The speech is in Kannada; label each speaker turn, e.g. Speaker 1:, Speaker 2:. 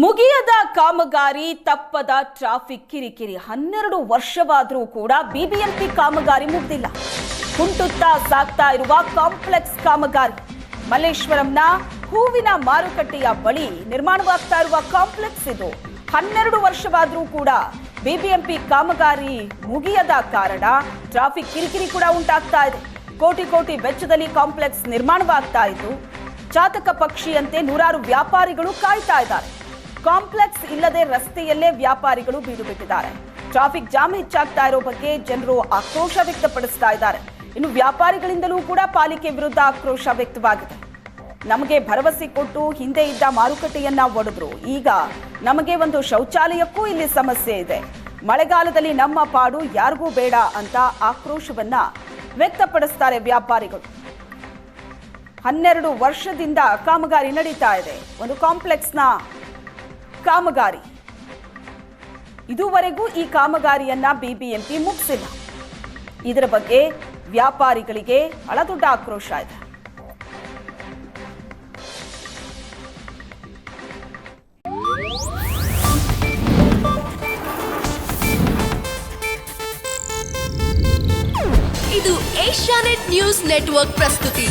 Speaker 1: ಮುಗಿಯದ ಕಾಮಗಾರಿ, ತಪ್ಪದ ಟ್ರಾಫಿಕ್ ಕಿರಿಕಿರಿ. 12 ವರ್ಷವಾದರೂ ಕೂಡ ಬಿಬಿಎಂಪಿ ಕಾಮಗಾರಿ ಮುಗಿದಿಲ್ಲ. ಕುಂಟುತ್ತಾ ಸಾಗ್ತಾ ಇರುವ ಕಾಂಪ್ಲೆಕ್ಸ್ ಕಾಮಗಾರಿ. ಮಲ್ಲೇಶ್ವರಂನ ಹೂವಿನ ಮಾರುಕಟ್ಟೆಯ ಬಳಿ ನಿರ್ಮಾಣವಾಗ್ತಾ ಇರುವ ಕಾಂಪ್ಲೆಕ್ಸ್ ಇದು. 12 ವರ್ಷವಾದರೂ ಕೂಡ ಬಿಬಿಎಂಪಿ ಕಾಮಗಾರಿ ಮುಗಿಯದ ಕಾರಣ ಟ್ರಾಫಿಕ್ ಕಿರಿಕಿರಿ ಕೂಡ ಉಂಟಾಗ್ತಾ ಇದೆ. ಕೋಟಿ ವೆಚ್ಚದಲ್ಲಿ ಕಾಂಪ್ಲೆಕ್ಸ್ ನಿರ್ಮಾಣವಾಗ್ತಾ ಇದ್ದು, ಚಾತಕ ಪಕ್ಷಿಯಂತೆ ನೂರಾರು ವ್ಯಾಪಾರಿಗಳು ಕಾಯ್ತಾ ಇದ್ದಾರೆ. ಕಾಂಪ್ಲೆಕ್ಸ್ ಇಲ್ಲದೆ ರಸ್ತೆಯಲ್ಲೇ ವ್ಯಾಪಾರಿಗಳು ಬೀಡು ಬಿಟ್ಟಿದ್ದಾರೆ. ಟ್ರಾಫಿಕ್ ಜಾಮ್ ಹೆಚ್ಚಾಗ್ತಾ ಇರೋ ಬಗ್ಗೆ ಜನರು ಆಕ್ರೋಶ ವ್ಯಕ್ತಪಡಿಸ್ತಾ ಇದ್ದಾರೆ. ಇನ್ನು ವ್ಯಾಪಾರಿಗಳಿಂದಲೂ ಕೂಡ ಪಾಲಿಕೆ ವಿರುದ್ಧ ಆಕ್ರೋಶ ವ್ಯಕ್ತವಾಗಿದೆ. ನಮಗೆ ಭರವಸೆ ಕೊಟ್ಟು ಹಿಂದೆ ಇದ್ದ ಮಾರುಕಟ್ಟೆಯನ್ನ ಒಡೆದ್ರು, ಈಗ ನಮಗೆ ಒಂದು ಶೌಚಾಲಯಕ್ಕೂ ಇಲ್ಲಿ ಸಮಸ್ಯೆ ಇದೆ. ಮಳೆಗಾಲದಲ್ಲಿ ನಮ್ಮ ಪಾಡು ಯಾರಿಗೂ ಬೇಡ ಅಂತ ಆಕ್ರೋಶವನ್ನ ವ್ಯಕ್ತಪಡಿಸ್ತಾರೆ ವ್ಯಾಪಾರಿಗಳು. 12 ವರ್ಷದಿಂದ ಕಾಮಗಾರಿ ನಡೀತಾ ಇದೆ. ಒಂದು ಕಾಂಪ್ಲೆಕ್ಸ್ನ ಕಾಮಗಾರಿ. ಇದುವರೆಗೂ ಈ ಕಾಮಗಾರಿಯನ್ನ ಬಿಬಿಎಂಪಿ ಮುಗಿಸಿಲ್ಲ. ಇದರ ಬಗ್ಗೆ ವ್ಯಾಪಾರಿಗಳಿಗೆ ಬಹಳ ದೊಡ್ಡ ಆಕ್ರೋಶ ಇದೆ.
Speaker 2: ಇದು ಏಷ್ಯಾನೆಟ್ ನ್ಯೂಸ್ ನೆಟ್ವರ್ಕ್ ಪ್ರಸ್ತುತಿ.